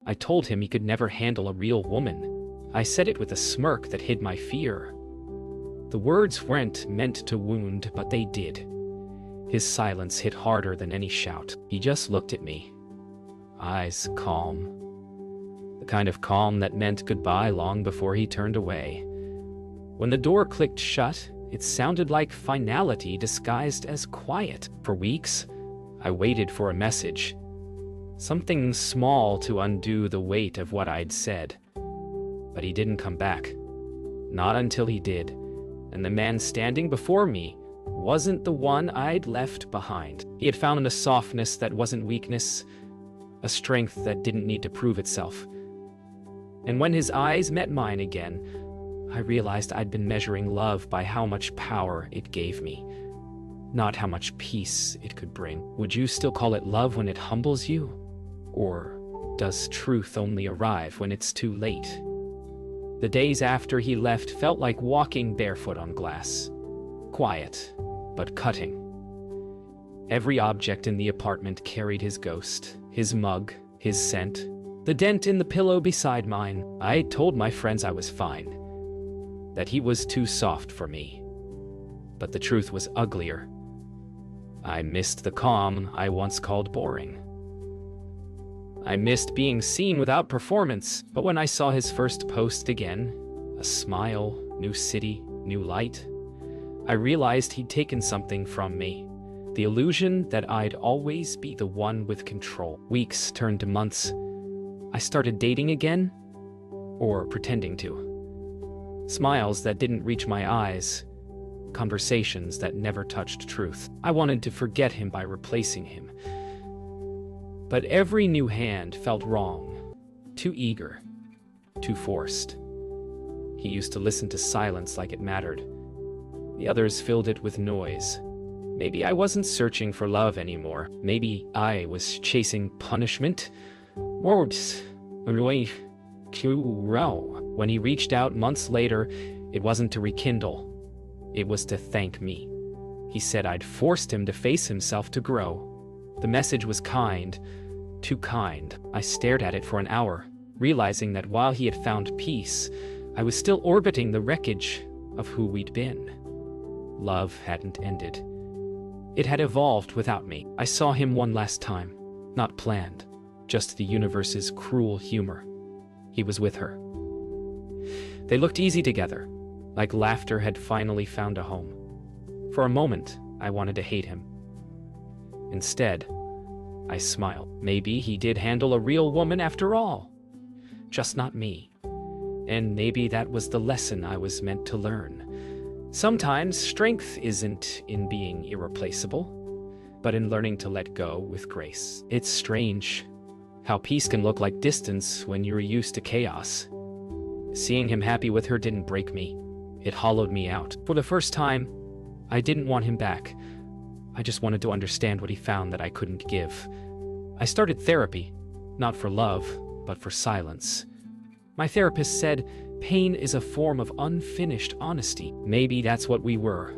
I told him he could never handle a real woman. I said it with a smirk that hid my fear. The words weren't meant to wound, but they did. His silence hit harder than any shout. He just looked at me, eyes calm. The kind of calm that meant goodbye long before he turned away. When the door clicked shut, it sounded like finality disguised as quiet. For weeks, I waited for a message. Something small to undo the weight of what I'd said. But he didn't come back. Not until he did. And the man standing before me wasn't the one I'd left behind. He had found a softness that wasn't weakness, a strength that didn't need to prove itself. And when his eyes met mine again, I realized I'd been measuring love by how much power it gave me, not how much peace it could bring. Would you still call it love when it humbles you? Or does truth only arrive when it's too late? The days after he left felt like walking barefoot on glass. Quiet, but cutting. Every object in the apartment carried his ghost, his mug, his scent, the dent in the pillow beside mine. I told my friends I was fine, that he was too soft for me. But the truth was uglier. I missed the calm I once called boring. I missed being seen without performance, but when I saw his first post again, a smile, new city, new light, I realized he'd taken something from me. The illusion that I'd always be the one with control. Weeks turned to months. I started dating again, or pretending to. Smiles that didn't reach my eyes, conversations that never touched truth. I wanted to forget him by replacing him. But every new hand felt wrong, too eager, too forced. He used to listen to silence like it mattered. The others filled it with noise. Maybe I wasn't searching for love anymore. Maybe I was chasing punishment. When he reached out months later, it wasn't to rekindle. It was to thank me. He said I'd forced him to face himself to grow. The message was kind, too kind. I stared at it for an hour, realizing that while he had found peace, I was still orbiting the wreckage of who we'd been. Love hadn't ended. It had evolved without me. I saw him one last time, not planned, just the universe's cruel humor. He was with her. They looked easy together, like laughter had finally found a home. For a moment, I wanted to hate him. Instead, I smiled. Maybe he did handle a real woman after all. Just not me. And maybe that was the lesson I was meant to learn. Sometimes strength isn't in being irreplaceable, but in learning to let go with grace. It's strange how peace can look like distance when you're used to chaos. Seeing him happy with her didn't break me. It hollowed me out. For the first time, I didn't want him back. I just wanted to understand what he found that I couldn't give. I started therapy, not for love, but for silence. My therapist said, pain is a form of unfinished honesty. Maybe that's what we were.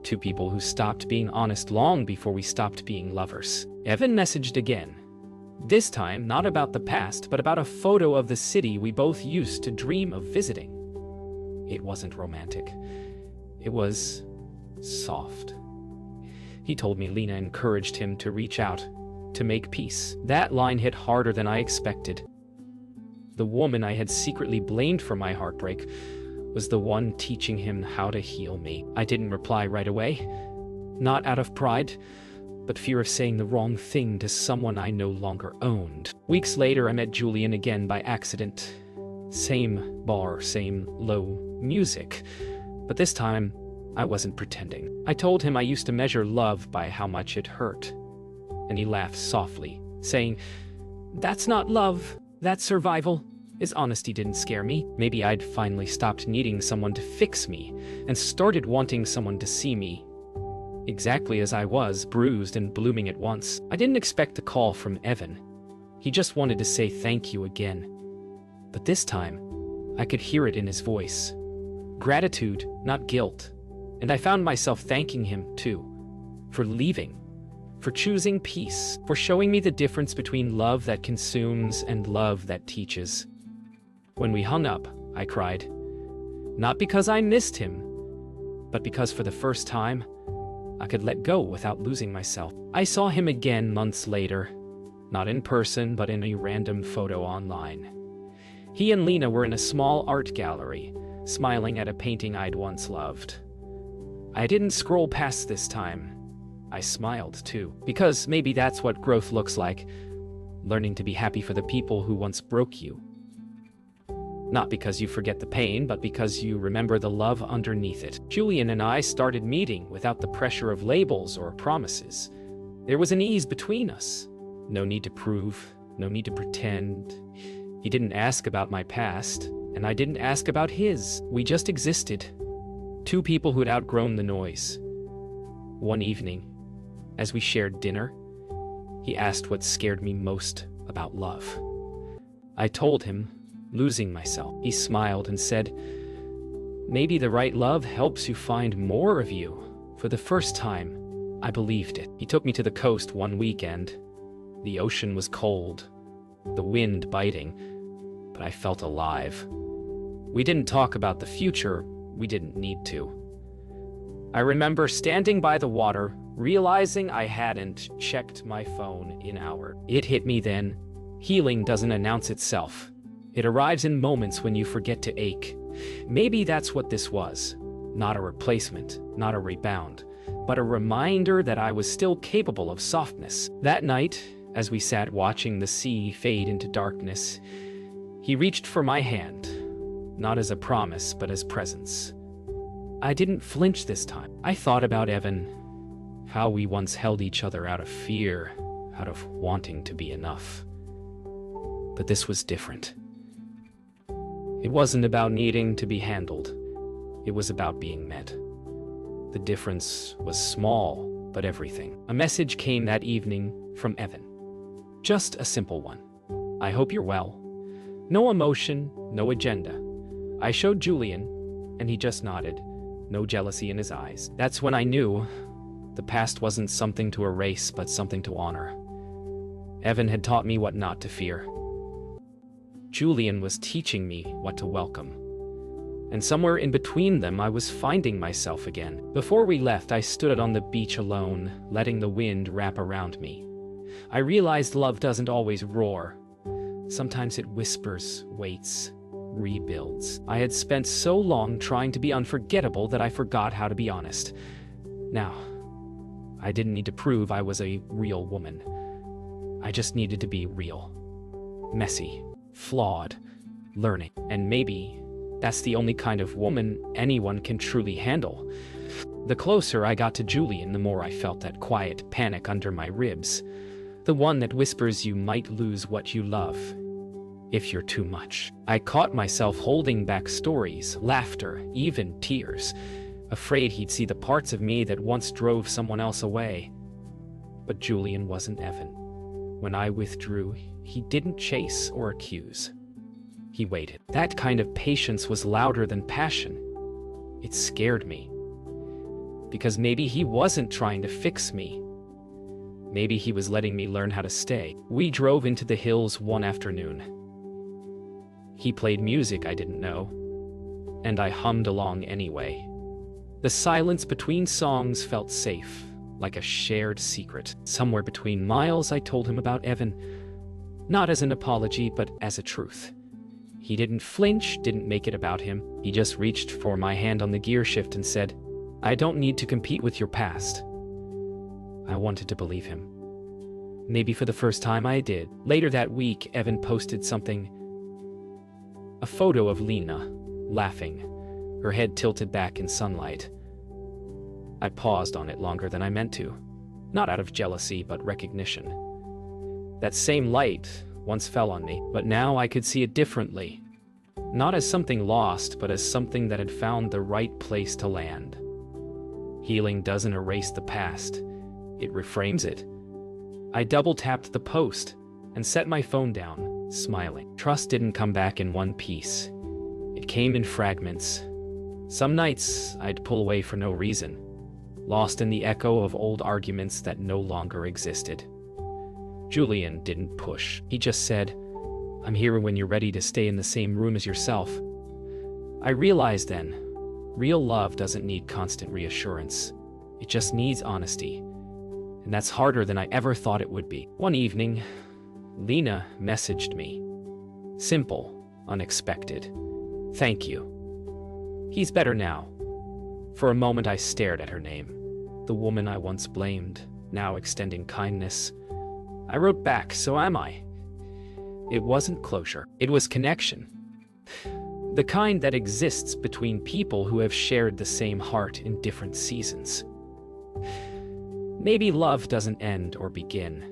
Two people who stopped being honest long before we stopped being lovers. Evan messaged again. This time, not about the past, but about a photo of the city we both used to dream of visiting. It wasn't romantic. It was soft. He told me Lena encouraged him to reach out, to make peace. That line hit harder than I expected. The woman I had secretly blamed for my heartbreak was the one teaching him how to heal me. I didn't reply right away, not out of pride, but fear of saying the wrong thing to someone I no longer owned. Weeks later, I met Julian again by accident. Same bar, same low music, but this time, I wasn't pretending. I told him I used to measure love by how much it hurt, and he laughed softly, saying, "That's not love, that's survival." His honesty didn't scare me. Maybe I'd finally stopped needing someone to fix me and started wanting someone to see me exactly as I was, bruised and blooming at once. I didn't expect a call from Evan. He just wanted to say thank you again. But this time, I could hear it in his voice. Gratitude, not guilt. And I found myself thanking him, too, for leaving, for choosing peace, for showing me the difference between love that consumes and love that teaches. When we hung up, I cried. Not because I missed him, but because for the first time, I could let go without losing myself. I saw him again months later, not in person, but in a random photo online. He and Lena were in a small art gallery, smiling at a painting I'd once loved. I didn't scroll past this time. I smiled too, because maybe that's what growth looks like, learning to be happy for the people who once broke you. Not because you forget the pain, but because you remember the love underneath it. Julian and I started meeting without the pressure of labels or promises. There was an ease between us. No need to prove, no need to pretend. He didn't ask about my past, and I didn't ask about his. We just existed. Two people who'd outgrown the noise. One evening, as we shared dinner, he asked what scared me most about love. I told him, losing myself. He smiled and said, "Maybe the right love helps you find more of you." For the first time, I believed it. He took me to the coast one weekend. The ocean was cold, the wind biting, but I felt alive. We didn't talk about the future. We didn't need to. I remember standing by the water, realizing I hadn't checked my phone in hours. It hit me then. Healing doesn't announce itself. It arrives in moments when you forget to ache. Maybe that's what this was. Not a replacement, not a rebound, but a reminder that I was still capable of softness. That night, as we sat watching the sea fade into darkness, he reached for my hand, not as a promise, but as presence. I didn't flinch this time. I thought about Evan, how we once held each other out of fear, out of wanting to be enough. But this was different. It wasn't about needing to be handled. It was about being met. The difference was small, but everything. A message came that evening from Evan. Just a simple one. "I hope you're well." No emotion, no agenda. I showed Julian, and he just nodded, no jealousy in his eyes. That's when I knew the past wasn't something to erase, but something to honor. Evan had taught me what not to fear. Julian was teaching me what to welcome. And somewhere in between them, I was finding myself again. Before we left, I stood on the beach alone, letting the wind wrap around me. I realized love doesn't always roar. Sometimes it whispers, waits, rebuilds. I had spent so long trying to be unforgettable that I forgot how to be honest. Now, I didn't need to prove I was a real woman. I just needed to be real. Messy, flawed, learning. And maybe that's the only kind of woman anyone can truly handle. The closer I got to Julian, the more I felt that quiet panic under my ribs. The one that whispers you might lose what you love if you're too much. I caught myself holding back stories, laughter, even tears, afraid he'd see the parts of me that once drove someone else away. But Julian wasn't Evan. When I withdrew, he didn't chase or accuse. He waited. That kind of patience was louder than passion. It scared me. Because maybe he wasn't trying to fix me. Maybe he was letting me learn how to stay. We drove into the hills one afternoon. He played music I didn't know, and I hummed along anyway. The silence between songs felt safe, like a shared secret. Somewhere between miles, I told him about Evan, not as an apology, but as a truth. He didn't flinch, didn't make it about him. He just reached for my hand on the gear shift and said, "I don't need to compete with your past." I wanted to believe him. Maybe for the first time I did. Later that week, Evan posted something. A photo of Lena, laughing, her head tilted back in sunlight. I paused on it longer than I meant to. Not out of jealousy, but recognition. That same light once fell on me, but now I could see it differently. Not as something lost, but as something that had found the right place to land. Healing doesn't erase the past. It reframes it. I double-tapped the post and set my phone down, smiling. Trust didn't come back in one piece. It came in fragments. Some nights, I'd pull away for no reason. lost in the echo of old arguments that no longer existed. Julian didn't push. He just said, "I'm here when you're ready to stay in the same room as yourself." I realized then, real love doesn't need constant reassurance. It just needs honesty. And that's harder than I ever thought it would be. One evening, Lena messaged me. Simple, unexpected. "Thank you. He's better now." For a moment I stared at her name. The woman I once blamed, now extending kindness. I wrote back, "So am I." It wasn't closure. It was connection. The kind that exists between people who have shared the same heart in different seasons. Maybe love doesn't end or begin.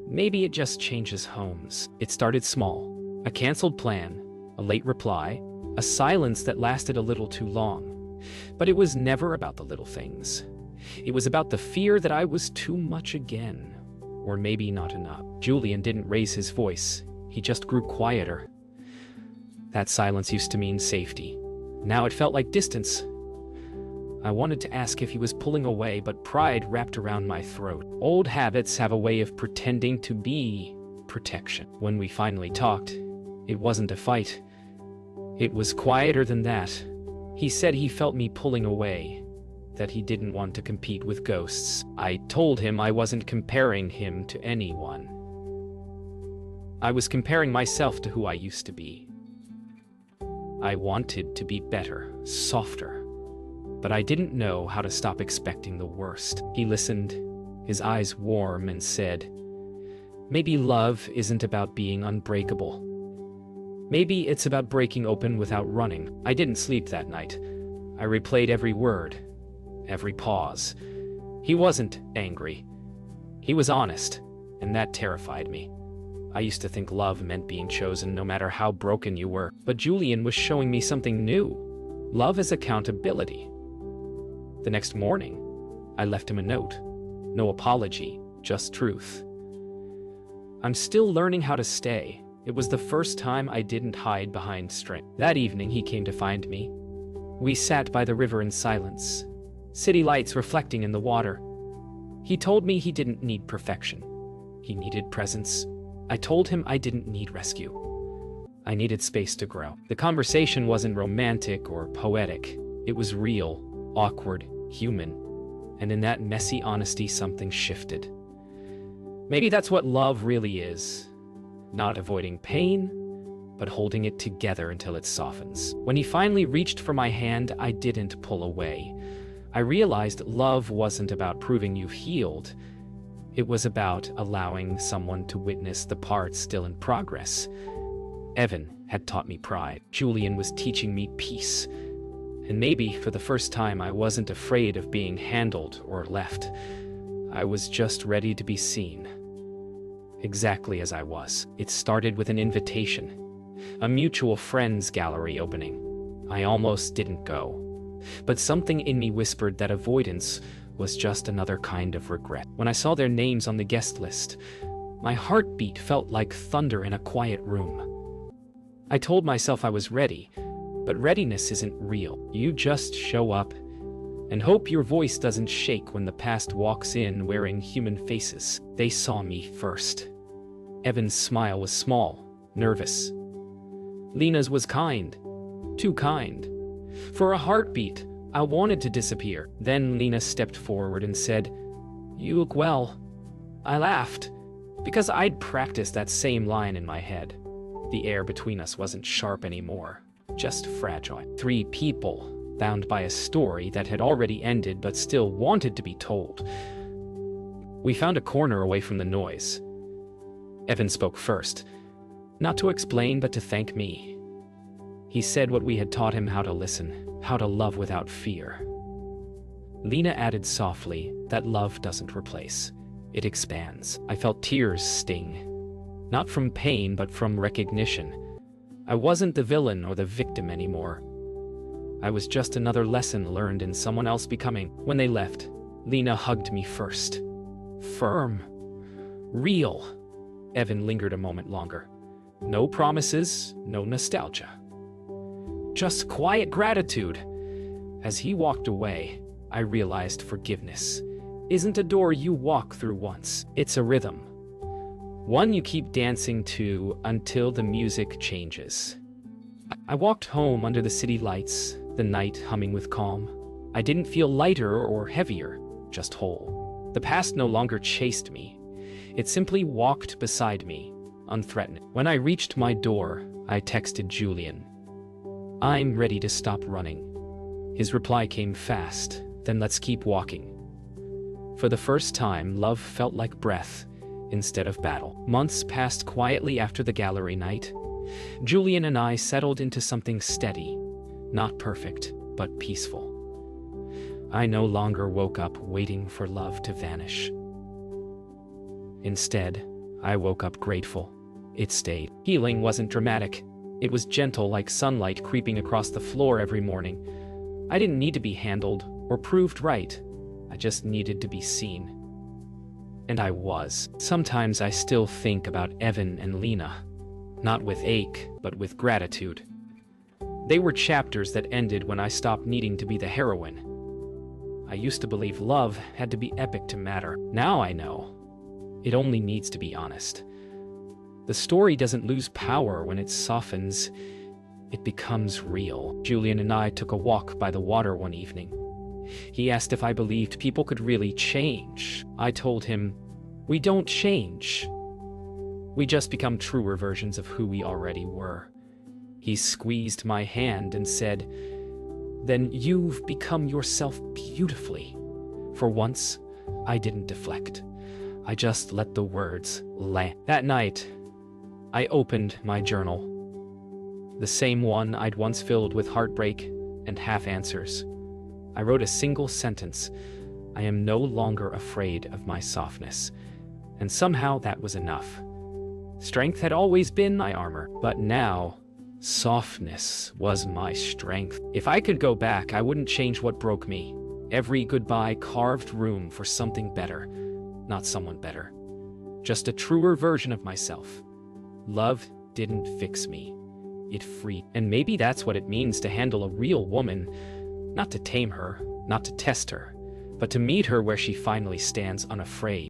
Maybe it just changes homes. It started small. A canceled plan, a late reply, a silence that lasted a little too long. But it was never about the little things. It was about the fear that I was too much again, or maybe not enough. Julian didn't raise his voice. He just grew quieter. That silence used to mean safety. Now it felt like distance. I wanted to ask if he was pulling away, but pride wrapped around my throat. Old habits have a way of pretending to be protection. When we finally talked, it wasn't a fight. It was quieter than that. He said he felt me pulling away, that he didn't want to compete with ghosts. I told him I wasn't comparing him to anyone. I was comparing myself to who I used to be. I wanted to be better, softer, but I didn't know how to stop expecting the worst. He listened, his eyes warm, and said, "Maybe love isn't about being unbreakable. Maybe it's about breaking open without running." I didn't sleep that night. I replayed every word, every pause. He wasn't angry. He was honest, and that terrified me. I used to think love meant being chosen no matter how broken you were, but Julian was showing me something new. Love is accountability. The next morning, I left him a note. No apology, just truth. I'm still learning how to stay. It was the first time I didn't hide behind strength. That evening, he came to find me. We sat by the river in silence, city lights reflecting in the water. He told me he didn't need perfection. He needed presence. I told him I didn't need rescue. I needed space to grow. The conversation wasn't romantic or poetic. It was real, awkward, human. And in that messy honesty, something shifted. Maybe that's what love really is. Not avoiding pain, but holding it together until it softens. When he finally reached for my hand, I didn't pull away. I realized love wasn't about proving you've healed. It was about allowing someone to witness the parts still in progress. Evan had taught me pride. Julian was teaching me peace. And maybe for the first time, I wasn't afraid of being handled or left. I was just ready to be seen. Exactly as I was. It started with an invitation. A mutual friends gallery opening. I almost didn't go. But something in me whispered that avoidance was just another kind of regret. When I saw their names on the guest list, my heartbeat felt like thunder in a quiet room. I told myself I was ready, but readiness isn't real. You just show up and hope your voice doesn't shake when the past walks in wearing human faces. They saw me first. Evan's smile was small, nervous. Lena's was kind, too kind. For a heartbeat, I wanted to disappear. Then Lena stepped forward and said, "You look well." I laughed, because I'd practiced that same line in my head. The air between us wasn't sharp anymore, just fragile. Three people, bound by a story that had already ended but still wanted to be told. We found a corner away from the noise. Evan spoke first, not to explain but to thank me. He said what we had taught him how to listen, how to love without fear. Lena added softly that love doesn't replace, it expands. I felt tears sting, not from pain but from recognition. I wasn't the villain or the victim anymore. I was just another lesson learned in someone else becoming. When they left, Lena hugged me first. Firm. Real. Evan lingered a moment longer. No promises, no nostalgia. Just quiet gratitude. As he walked away, I realized forgiveness isn't a door you walk through once. It's a rhythm. One you keep dancing to until the music changes. I walked home under the city lights, the night humming with calm. I didn't feel lighter or heavier, just whole. The past no longer chased me. It simply walked beside me, unthreatened. When I reached my door, I texted Julian. "I'm ready to stop running." His reply came fast. "Then let's keep walking." For the first time, love felt like breath instead of battle. Months passed quietly after the gallery night. Julian and I settled into something steady, not perfect, but peaceful. I no longer woke up waiting for love to vanish. Instead, I woke up grateful. It stayed. Healing wasn't dramatic. It was gentle, like sunlight creeping across the floor every morning. I didn't need to be handled or proved right. I just needed to be seen. And I was. Sometimes I still think about Evan and Lena. Not with ache, but with gratitude. They were chapters that ended when I stopped needing to be the heroine. I used to believe love had to be epic to matter. Now I know. It only needs to be honest. The story doesn't lose power when it softens. It becomes real. Julian and I took a walk by the water one evening. He asked if I believed people could really change. I told him, "We don't change. We just become truer versions of who we already were." He squeezed my hand and said, "Then you've become yourself beautifully." For once, I didn't deflect. I just let the words land. That night, I opened my journal. The same one I'd once filled with heartbreak and half answers. I wrote a single sentence. "I am no longer afraid of my softness." And somehow that was enough. Strength had always been my armor, but now, softness was my strength. If I could go back, I wouldn't change what broke me. Every goodbye carved room for something better, not someone better. Just a truer version of myself. Love didn't fix me. It freed. And maybe that's what it means to handle a real woman. Not to tame her, not to test her, but to meet her where she finally stands unafraid.